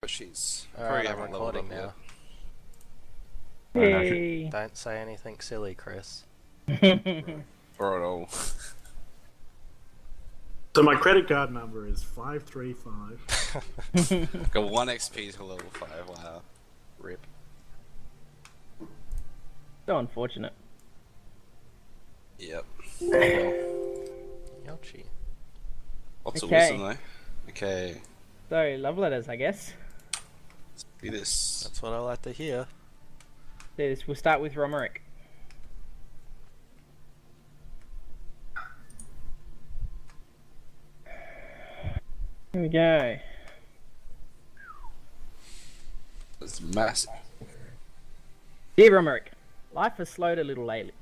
But she's Alright, probably I'm haven't leveled recording up now. yet. Hey. Don't say anything silly, Chris. Righto. So my credit card number is 535. Got 1 XP to level 5, wow. Rip. So unfortunate. Yep. Yoshi. Lots of Okay. wisdom though. Okay. So, love letters, I guess. Let's do this. That's what I like to hear. We'll start with Romerick. Here we go. It's massive. Dear Romerick, life has slowed a little lately.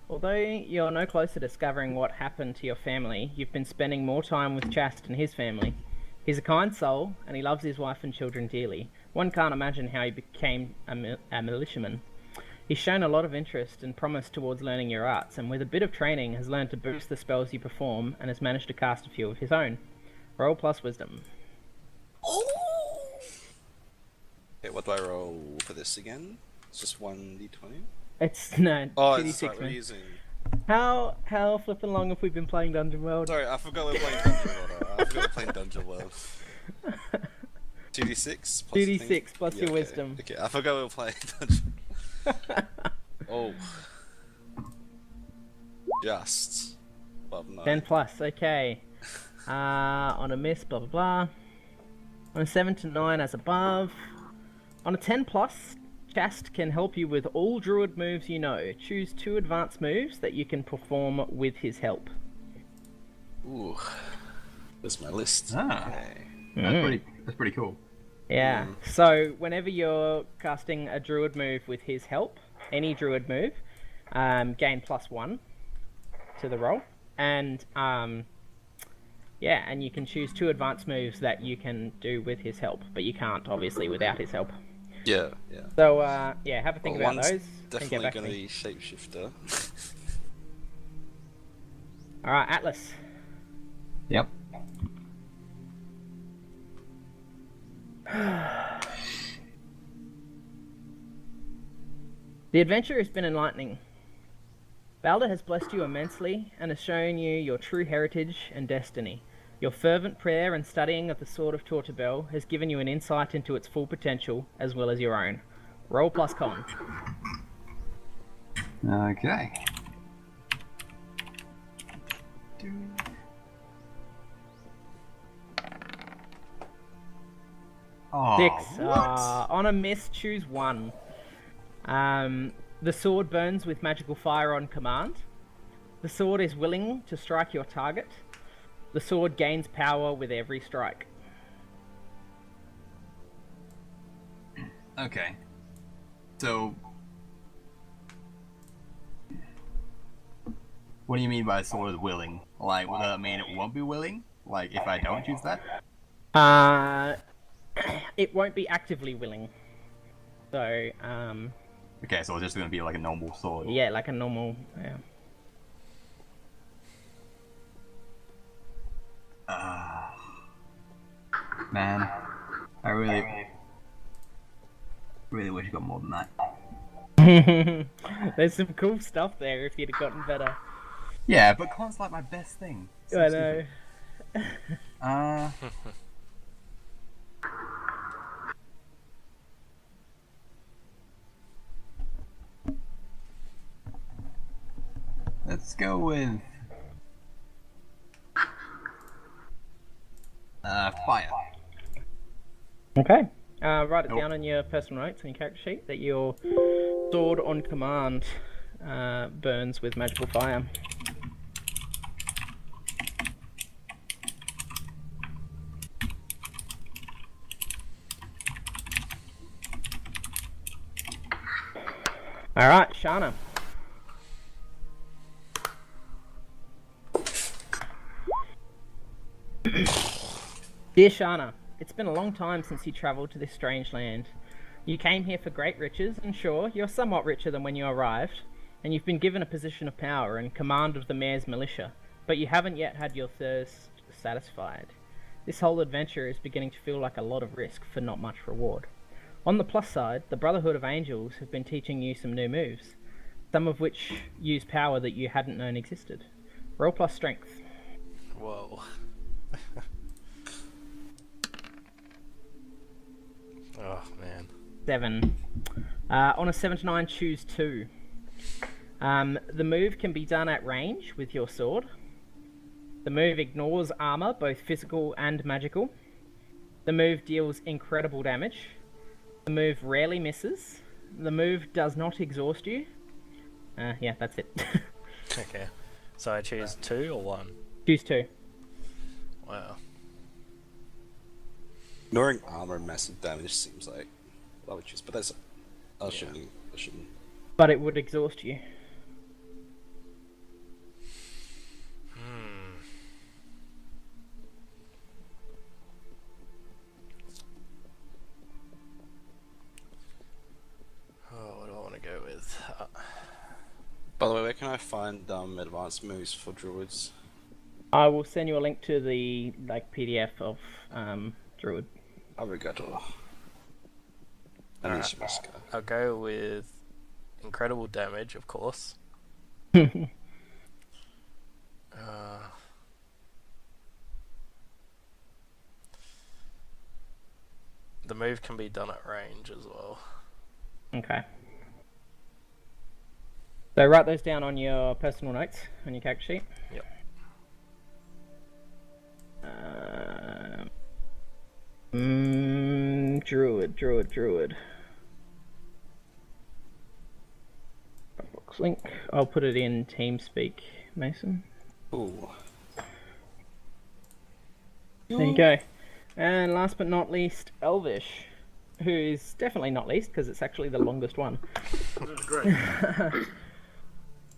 Although you're no closer to discovering what happened to your family, you've been spending more time with Chast and his family. He's a kind soul, and he loves his wife and children dearly. One can't imagine how he became a militiaman. He's shown a lot of interest and promise towards learning your arts, and with a bit of training has learned to boost the spells you perform, and has managed to cast a few of his own. Roll plus wisdom. Okay, what do I roll for this again? It's just 1d20? It's no. Oh, 2d6, it's right, we're man. using... How flippin' long have we been playing Dungeon World? Sorry, I forgot we're playing Dungeon World. I forgot we're playing Dungeon World. 2d6? Plus 2d6 thing? plus Yeah, your okay. wisdom. Okay, I forgot we were playing Dungeon. Oh. Just. Above 9. 10 plus, okay. On a miss, blah blah blah. On a 7 to 9 as above. On a 10 plus, Chast can help you with all druid moves you know. Choose 2 advanced moves that you can perform with his help. Ooh. There's my list. Ah. Okay. That's pretty cool. Yeah, so whenever you're casting a druid move with his help, any druid move, gain +1 to the roll. And, yeah, and you can choose 2 advanced moves that you can do with his help, but you can't, obviously, without his help. Yeah, yeah. So, yeah, have a think Well, about one's those. definitely going gonna to be Shapeshifter. Alright, Atlas. Yep. The adventure has been enlightening. Balder has blessed you immensely and has shown you your true heritage and destiny. Your fervent prayer and studying of the Sword of Tortobel has given you an insight into its full potential as well as your own. Roll plus con. Okay. Oh, 6. what? On a miss, choose 1. The sword burns with magical fire on command. The sword is willing to strike your target. The sword gains power with every strike. Okay. So, what do you mean by sword is willing? Like, would that mean it won't be willing? Like, if I don't choose that? It won't be actively willing. So, Okay, so it's just gonna be like a normal sword. yeah, like a normal. Yeah. Man, I really wish I got more than that. There's some cool stuff there if you'd have gotten better. Yeah, but con's like my best thing. So I know. stupid. Let's go with fire. Okay. Write it Nope. down on your personal notes on your character sheet that your sword on command burns with magical fire. Alright, Shana. Dear Shana, it's been a long time since you travelled to this strange land. You came here for great riches, and sure, you're somewhat richer than when you arrived, and you've been given a position of power and command of the mayor's militia, but you haven't yet had your thirst satisfied. This whole adventure is beginning to feel like a lot of risk for not much reward. On the plus side, the Brotherhood of Angels have been teaching you some new moves, some of which use power that you hadn't known existed. Roll plus strength. Whoa. Oh, man. 7. On a 7 to 9, choose 2. The move can be done at range with your sword. The move ignores armor, both physical and magical. The move deals incredible damage. The move rarely misses. The move does not exhaust you. Yeah, that's it. Okay. So I choose 2 or 1? Choose 2. Wow. Ignoring armor and massive damage seems like I would choose, but that's I shouldn't. But it would exhaust you. Oh, what do I want to go with? By the way, where can I find advanced moves for druids? I will send you a link to the PDF of Druid. Arigato. Alright. I'll go with incredible damage, of course. The move can be done at range as well. Okay. So write those down on your personal notes on your character sheet. Yep. Druid. Dropbox link. I'll put it in TeamSpeak, Mason. Ooh. There you go. And last but not least, Elvish, who is definitely not least because it's actually the longest one. Great.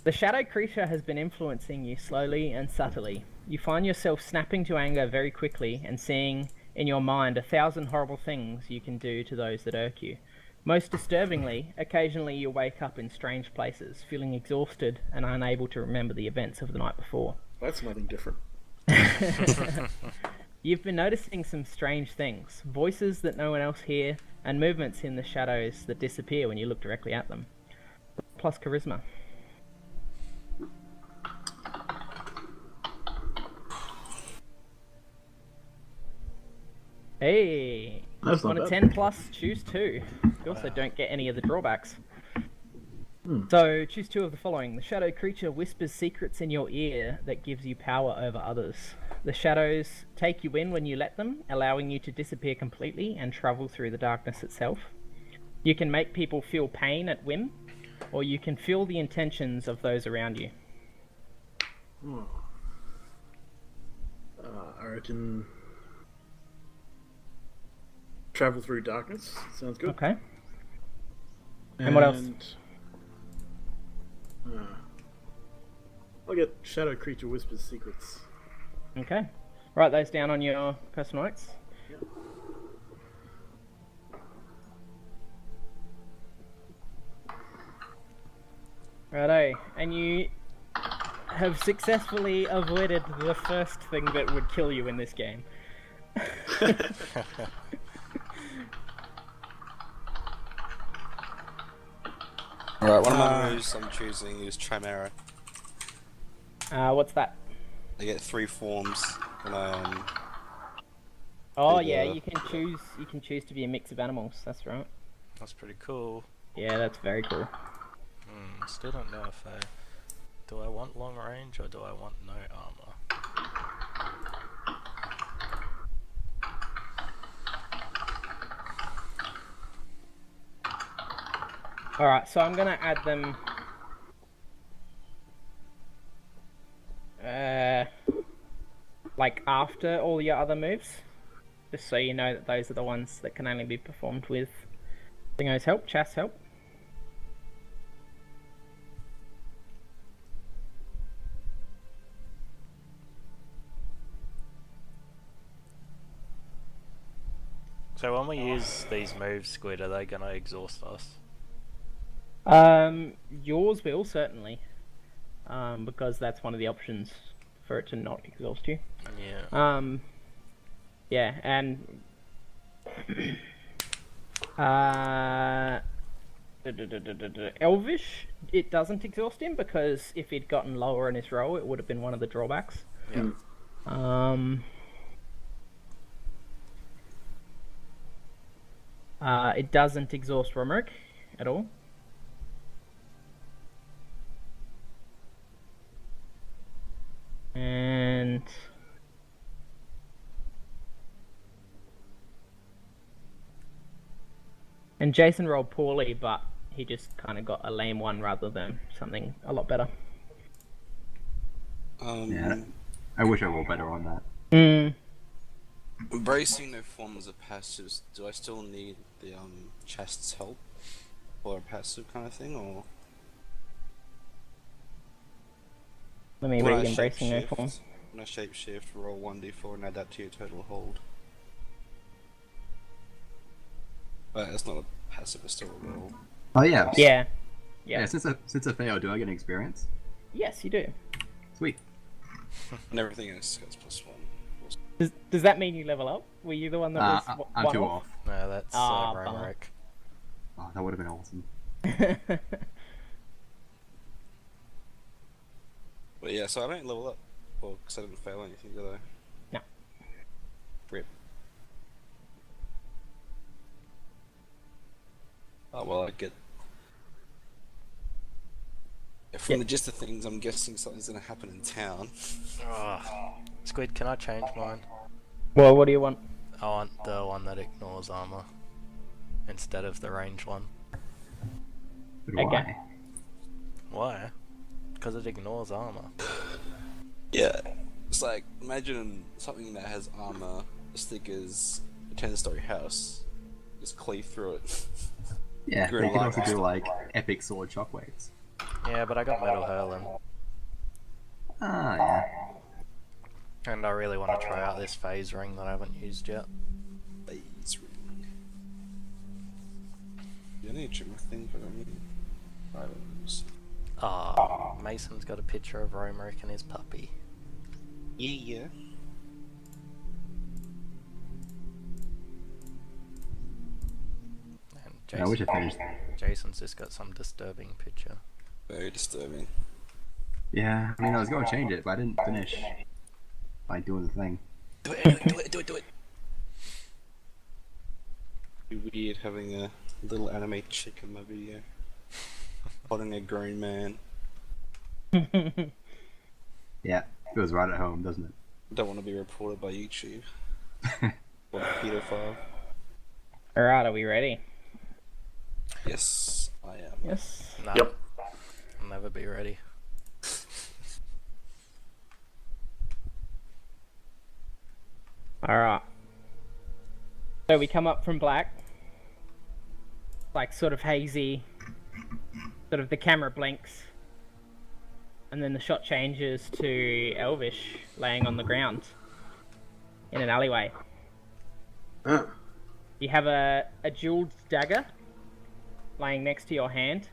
The shadow creature has been influencing you slowly and subtly. You find yourself snapping to anger very quickly and seeing in your mind 1,000 horrible things you can do to those that irk you. Most disturbingly, occasionally you wake up in strange places, feeling exhausted and unable to remember the events of the night before. That's nothing different. You've been noticing some strange things, voices that no one else hears, and movements in the shadows that disappear when you look directly at them. Plus charisma. Hey! That's not On a bad. 10 plus, choose 2. You also don't get any of the drawbacks. So, choose 2 of the following. The shadow creature whispers secrets in your ear that gives you power over others. The shadows take you in when you let them, allowing you to disappear completely and travel through the darkness itself. You can make people feel pain at whim, or you can feel the intentions of those around you. I reckon travel through darkness. Sounds good. Okay. And what else? I'll get shadow creature whispers secrets. Okay. Write those down on your personal notes. Righto. And you have successfully avoided the first thing that would kill you in this game. Alright, one of my moves I'm choosing is Chimera. What's that? I get 3 forms when I Oh Big, yeah, you can choose. You can choose to be a mix of animals. That's right. That's pretty cool. Yeah, that's very cool. Still don't know if do I want long range or do I want no armor? All right, so I'm gonna add them. Like after all your other moves, just so you know that those are the ones that can only be performed with Dingo's help, Chast's help. So when we use these moves, Squid, are they gonna exhaust us? Yours will certainly, because that's one of the options for it to not exhaust you. Yeah. Yeah, and uh, Elvish, it doesn't exhaust him because if he'd gotten lower in his roll, it would have been one of the drawbacks. Yeah. It doesn't exhaust Romerick at all. And Jason rolled poorly, but he just kind of got a lame one rather than something a lot better. Yeah, I wish I rolled better on that. Embracing no forms of passives, do I still need the chest's help? Or a passive kind of thing, or... Let me When read I embracing no shapeshift- forms. When I shapeshift, roll 1d4 and add that to your total hold. But it's not a passive, it's still a roll. Oh yeah. Yeah. Yeah. Since I failed, do I get an experience? Yes, you do. Sweet. And everything else gets +1. Does that mean you level up? Were you the one that was I'm one too off? off. No, that's bummer. Romerick. Oh, that would have been awesome. But yeah, so I don't level up. Well, because I didn't fail anything, did I? No. Rip. Oh well, I get... From the gist of things, I'm guessing something's gonna happen in town. Squid, can I change mine? Well, what do you want? I want the one that ignores armor instead of the range one. But Okay. why? Why? Because it ignores armor. Yeah. It's like, imagine something that has armor, the stickers, a 10-story house. Just cleave through it. Yeah, Grid they could also lines. do like epic sword shockwaves. Yeah, but I got metal hurling, Ah, yeah. and I really want to try out this phase ring that I haven't used yet. Phase ring. You need to trim my thing, but I mean... items. Mason's got a picture of Romerick and his puppy. Yeah. And I wish I finished. Jason's just got some disturbing picture. Very disturbing. Yeah, I mean, I was going to change it, but I didn't finish by doing the thing. Do it anyway, do it! Be weird having a little anime chick in my video. Holding a grown man. Yeah, feels right at home, doesn't it? Don't want to be reported by YouTube. What a pedophile. Alright, are we ready? Yes, I am. Yes. No, Yep. I'll never be ready. Alright. So we come up from black. Like sort of hazy. Sort of the camera blinks. And then the shot changes to Elvish laying on the ground. In an alleyway. Ah. You have a jeweled dagger laying next to your hand.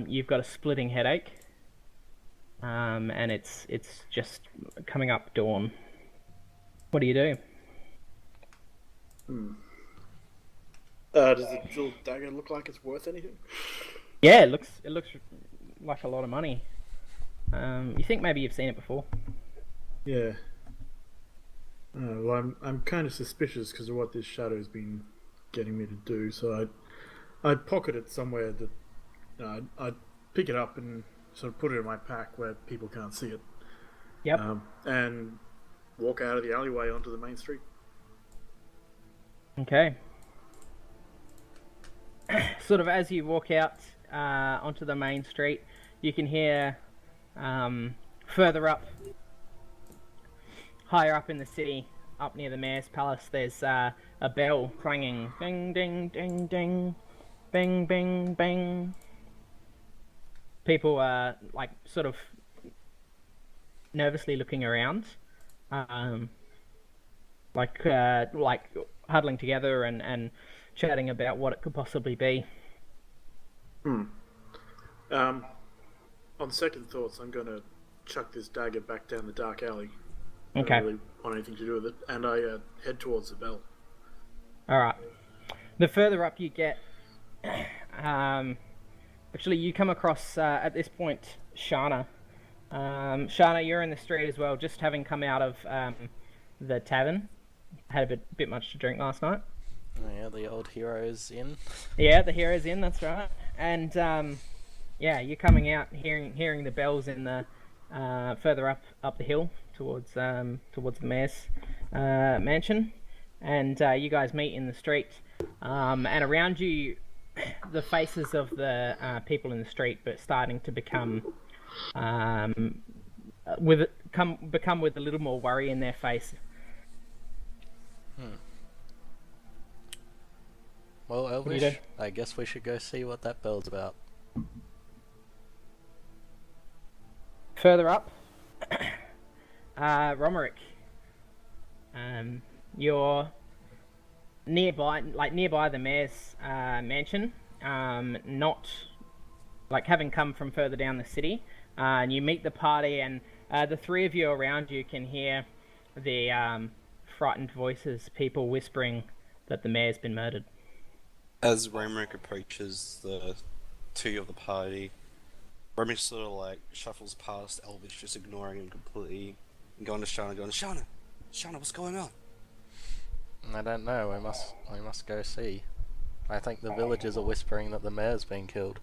You've got a splitting headache. And it's just coming up dawn. What do you do? Does the jeweled dagger look like it's worth anything? Yeah, it looks like a lot of money. You think maybe you've seen it before? Yeah. Well, I'm kind of suspicious because of what this shadow's been getting me to do. So I'd pocket it somewhere that I'd pick it up and sort of put it in my pack where people can't see it. Yep. And walk out of the alleyway onto the main street. Okay. Sort of as you walk out onto the main street, you can hear further up, higher up in the city, up near the mayor's palace, there's a bell clanging. Ding, ding, ding, ding. Bing, bing, bing. People are like sort of nervously looking around, like huddling together and chatting about what it could possibly be. On second thoughts, I'm gonna chuck this dagger back down the dark alley I Okay. don't really want anything to do with it, and I head towards the bell. All right. The further up you get, actually, you come across at this point Shana. Shana, you're in the street as well, just having come out of the tavern. Had a bit much to drink last night. Oh, yeah, the old hero's in. Yeah, the hero's in. That's right. And yeah, you're coming out, hearing the bells in the further up the hill towards the mayor's mansion, and you guys meet in the street, and around you, the faces of the people in the street, but starting to become become with a little more worry in their face. Well, do you Elvish, do? I guess we should go see what that bell's about. Further up, Romerick, you're nearby the mayor's mansion, not like having come from further down the city, and you meet the party, and the three of you around you can hear the frightened voices, people whispering that the mayor's been murdered. As Romerick approaches the two of the party, Romerick sort of like shuffles past Elvish, just ignoring him completely, and going to Shana, Shana, what's going on? I don't know. We must go see. I think the villagers are whispering that the mayor's been killed.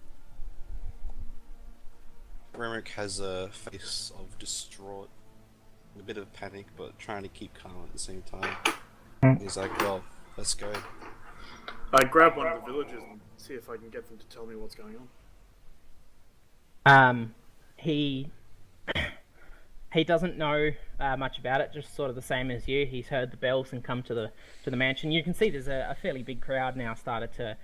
Romerick has a face of distraught, a bit of panic, but trying to keep calm at the same time. He's like, well, let's go. I grab one of the villagers and see if I can get them to tell me what's going on. He doesn't know much about it, just sort of the same as you. He's heard the bells and come to the mansion. You can see there's a fairly big crowd now started to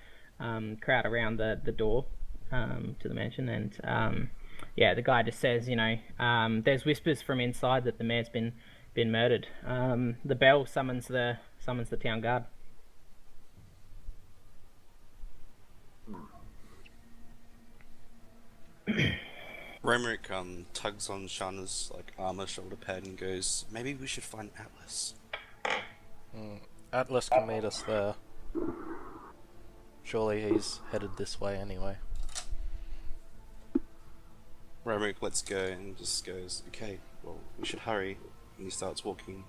crowd around the door to the mansion, and yeah, the guy just says, there's whispers from inside that the mayor's been murdered. The bell summons the town guard. Romerick tugs on Shana's armor shoulder pad and goes, maybe we should find Atlas. Atlas can meet us there. Surely he's headed this way anyway. Romerick lets go and just goes, okay, well, we should hurry. And he starts walking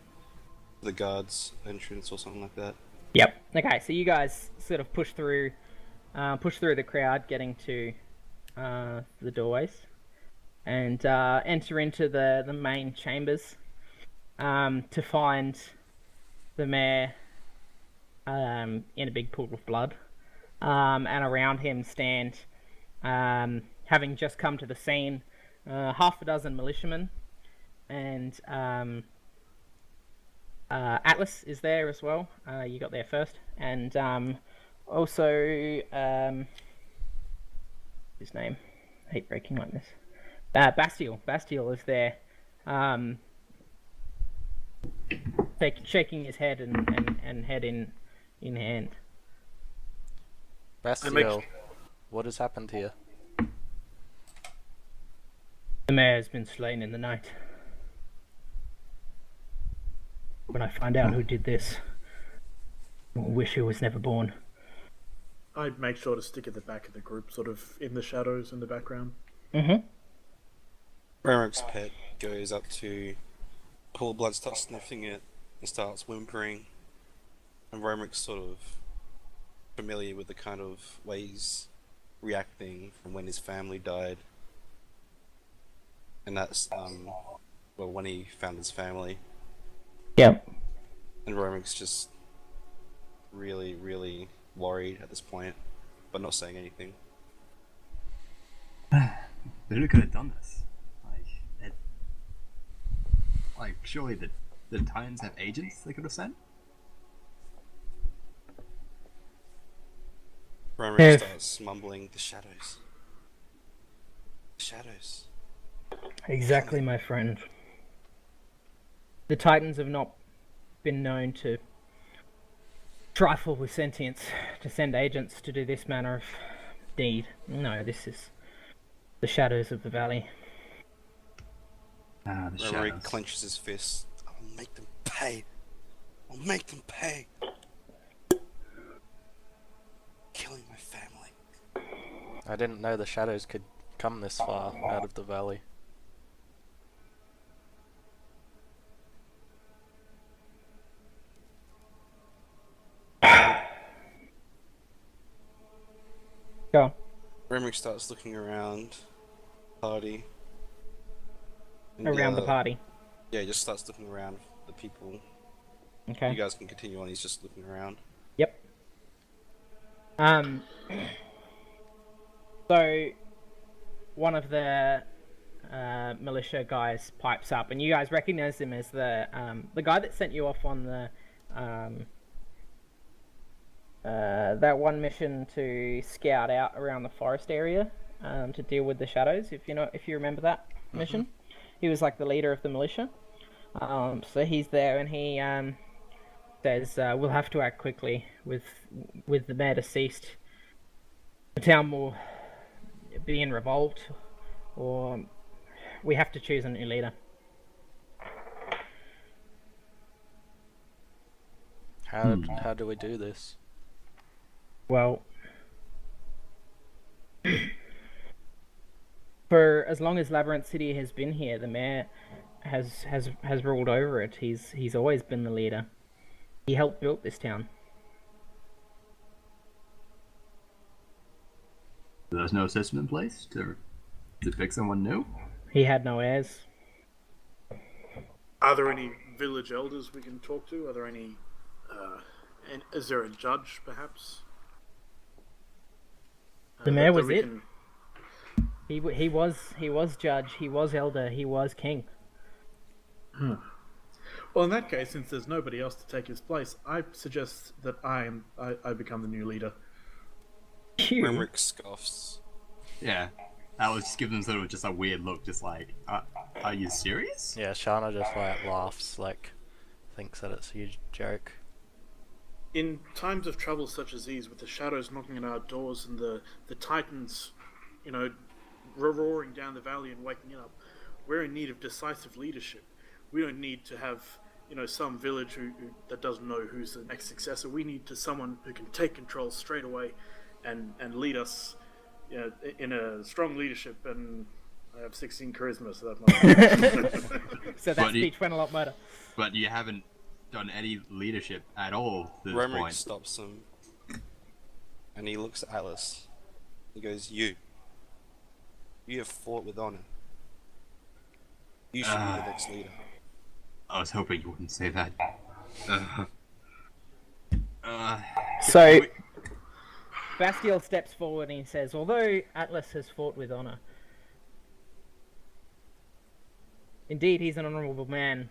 to the guard's entrance or something like that. Yep. Okay, so you guys sort of push through the crowd, getting to the doorways, and enter into the main chambers to find the mayor in a big pool of blood, and around him stand, having just come to the scene, half a dozen militiamen, and Atlas is there as well. You got there first, and also his name. I hate breaking like this. Bastille is there, shaking his head and head in hand. Bastiel, what has happened here? The mayor has been slain in the night. When I find out who did this, I wish he was never born. I'd make sure to stick at the back of the group, sort of in the shadows in the background. Mm-hmm. Romerick's pet goes up to Paul Blood, starts sniffing it, and starts whimpering. And Romerick's sort of familiar with the kind of ways reacting from when his family died. And that's, well, when he found his family. Yep. And Romerick's just really, really worried at this point, but not saying anything. Who could have done this? Surely the Titans have agents they could have sent? Romerick starts mumbling, the shadows. The shadows. Exactly, my friend. The Titans have not been known to trifle with sentience, to send agents to do this manner of deed. No, this is the shadows of the valley. Ah, the Romerick shadows. clenches his fist. make them pay. I'll make them pay. Killing my family. I didn't know the shadows could come this far out of the valley. Go on. Remrick starts looking around party. And, Around the party. Yeah, he just starts looking around the people. Okay. You guys can continue on, he's just looking around. Yep. So one of the militia guys pipes up, and you guys recognize him as the guy that sent you off on the that one mission to scout out around the forest area to deal with the shadows. If you remember that mission, he was like the leader of the militia. So he's there, and he says, "We'll have to act quickly with the mayor deceased. The town will be in revolt, or we have to choose a new leader." How do we do this? Well, for as long as Labyrinth City has been here, the mayor has ruled over it. He's always been the leader. He helped build this town. There's no system in place to pick someone new? He had no heirs. Are there any village elders we can talk to? Are there any? And is there a judge, perhaps? The mayor that was we it. can- He was judge. He was elder. He was king. Well, in that case, since there's nobody else to take his place, I suggest that I become the new leader. Phew. Remrick scoffs. Yeah. Alex just gives them sort of just a weird look, just like, are you serious? Yeah, Shana just like laughs, like thinks that it's a huge joke. In times of trouble such as these, with the shadows knocking at our doors and the titans, roaring down the valley and waking up, we're in need of decisive leadership. We don't need to have, some village who that doesn't know who's the next successor. We need someone who can take control straight away and lead us, in a strong leadership. And I have 16 charisma, so that might. So that But speech went a lot better. But you haven't done any leadership at all to this Remrick point. stops him. And he looks at Alice. He goes, You have fought with honor. You should be the next leader. I was hoping you wouldn't say that. So, Bastiel steps forward and he says, "Although Atlas has fought with honor, indeed he's an honorable man.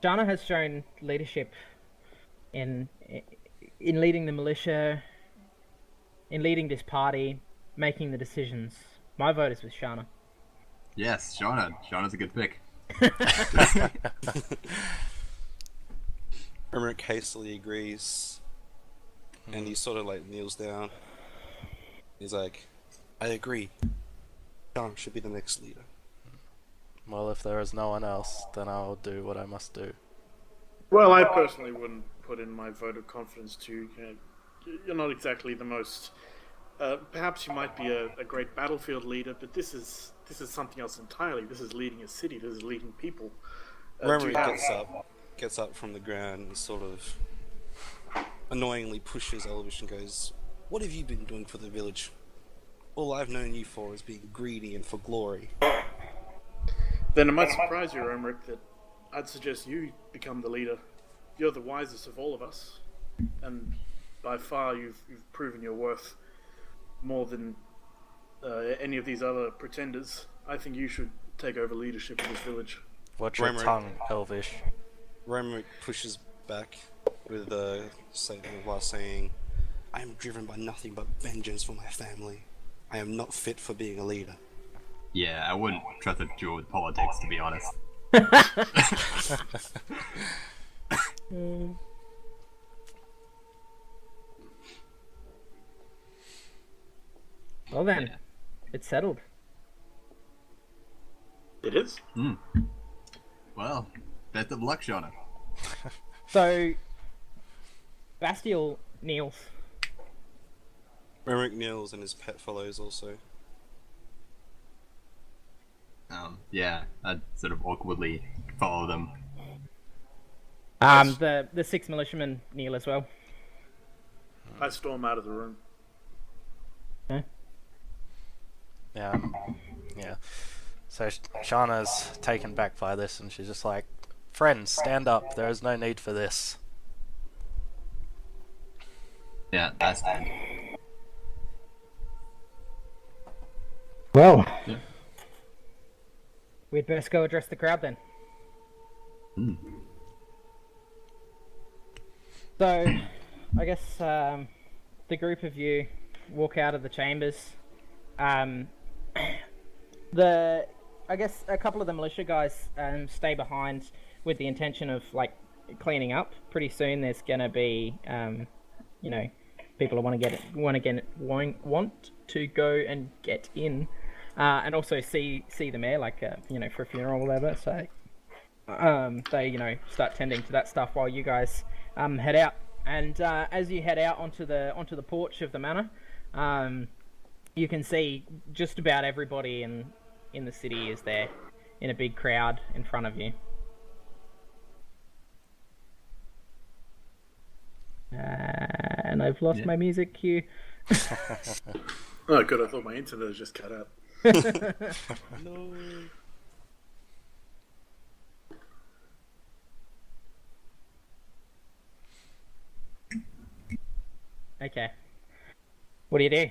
Jana has shown leadership in leading the militia, in leading this party, making the decisions. My vote is with Shana." Yes, Shauna. Shauna's a good pick. Remrick hastily agrees. And he sort of like kneels down. He's like, I agree. John should be the next leader. Well, if there is no one else, then I'll do what I must do. Well, I personally wouldn't put in my vote of confidence to you. You're not exactly the most. Perhaps you might be a great battlefield leader, but this is something else entirely. This is leading a city. This is leading people. Remrick gets up from the ground and sort of annoyingly pushes Elvish and goes, What have you been doing for the village? All I've known you for is being greedy and for glory. Then it might surprise you, Remrick, that I'd suggest you become the leader. You're the wisest of all of us, and by far you've proven your worth more than any of these other pretenders. I think you should take over leadership of this village. Watch your Remrick. tongue, Elvish. Remrick pushes back with a statement while saying, I am driven by nothing but vengeance for my family. I am not fit for being a leader. Yeah, I wouldn't trust a duel with politics, to be honest. Well then, it's settled. It is? Well, best of luck, Shauna. So, Bastial kneels. Remrick kneels and his pet follows also. Yeah, I'd sort of awkwardly follow them. The 6 militiamen kneel as well. I storm out of the room. Okay. Yeah. So Shauna's taken back by this, and she's just like, "Friends, stand up. There is no need for this." Yeah, I stand. Well, Yeah. we'd best go address the crowd then. So, I guess the group of you walk out of the chambers. I guess a couple of the militia guys stay behind with the intention of like cleaning up. Pretty soon, there's gonna be, people who want to go and get in, and also see the mayor, like for a funeral or whatever. So, they start tending to that stuff while you guys head out. And as you head out onto the porch of the manor, you can see just about everybody in the city is there in a big crowd in front of you. And I've lost my music cue. Oh, good. I thought my internet was just cut out. No. Okay. What do you do?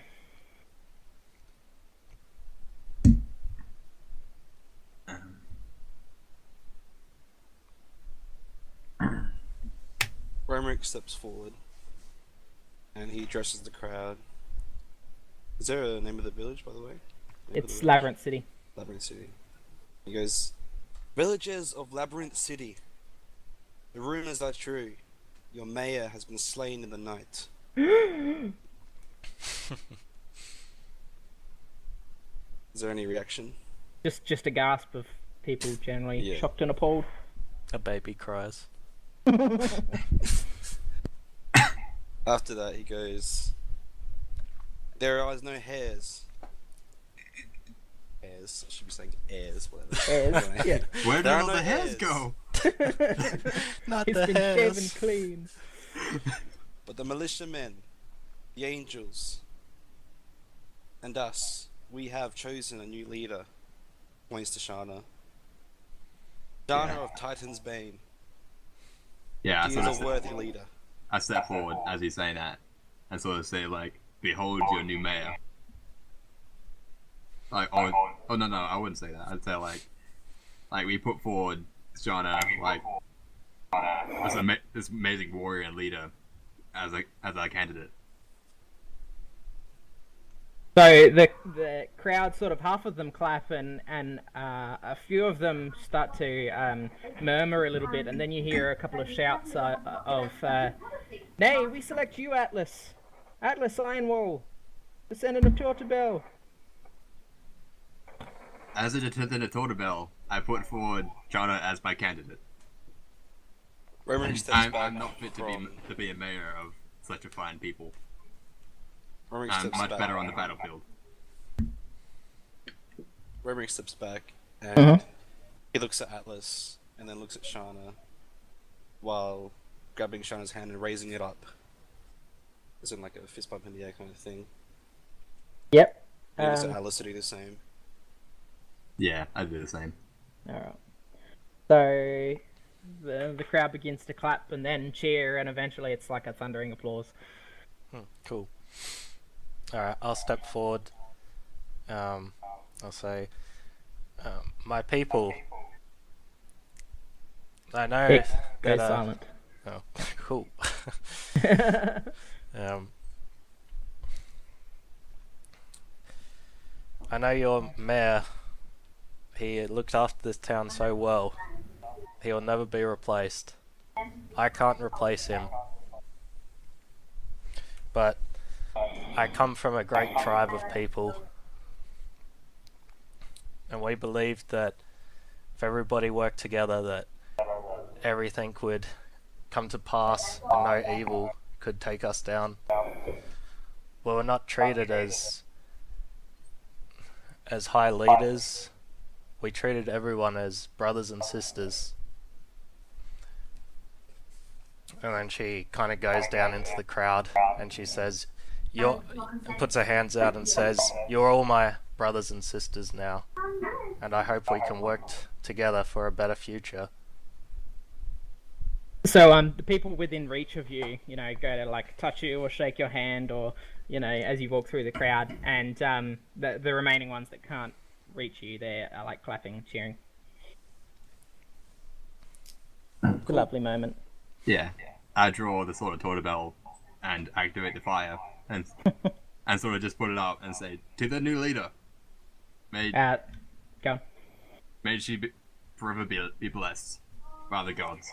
Romerick steps forward and he addresses the crowd. Is there a name of the village, by the way? It's Labyrinth City. Labyrinth City. He goes, "Villagers of Labyrinth City, the rumors are true. Your mayor has been slain in the night." Is there any reaction? Just a gasp of people generally Yeah. shocked and appalled. A baby cries. After that, he goes, "There are no hairs." Hairs. I should be saying airs, whatever. Hairs, Anyway. yeah. Where did There are all no the hairs hairs. go? Not He's the been hairs. shaven clean. But the militiamen, the angels, and us, we have chosen a new leader. Points to Shana. Shana Yeah. of Titan's Bane. Yeah, She is a worthy leader. I step forward as he's saying that, and sort of say like, "Behold your new mayor." Like, oh no, I wouldn't say that. I'd say like we put forward Shauna like this amazing warrior and leader as our candidate. So the crowd, sort of half of them clap, and a few of them start to murmur a little bit, and then you hear a couple of shouts of, "Nay, we select you, Atlas! Atlas Ironwall, descendant of Tortobel!" As a descendant of Tortobel, I put forward Shauna as my candidate. Romerick steps I'm back. not fit from, to be a mayor of such a fine people. Romerick I'm steps much back. better on the battlefield. Romerick steps back and he looks at Atlas and then looks at Shana while grabbing Shana's hand and raising it up. As in like a fist bump in the air kind of thing. Yep. And he looks at Atlas to do the same. Yeah, I'd do the same. Alright. So the crowd begins to clap and then cheer, and eventually it's like a thundering applause. Cool. Alright, I'll step forward. I'll say, "My people, I know Go that, silent. oh, cool. I know your mayor, he looked after this town so well. He'll never be replaced. I can't replace him. But I come from a great tribe of people, and we believe that if everybody worked together, that everything would come to pass and no evil could take us down. We were not treated as high leaders. We treated everyone as brothers and sisters. And then she kind of goes down into the crowd and she says, and puts her hands out and says, "You're all my brothers and sisters now, and I hope we can work together for a better future." So the people within reach of you, go to like touch you or shake your hand, or as you walk through the crowd, and the remaining ones that can't reach you, they're like clapping, cheering. It's a lovely moment. Yeah. I draw the sort of totem bell and activate the fire and sort of just put it up and say, "To the new leader. May Go. she forever be blessed by the gods."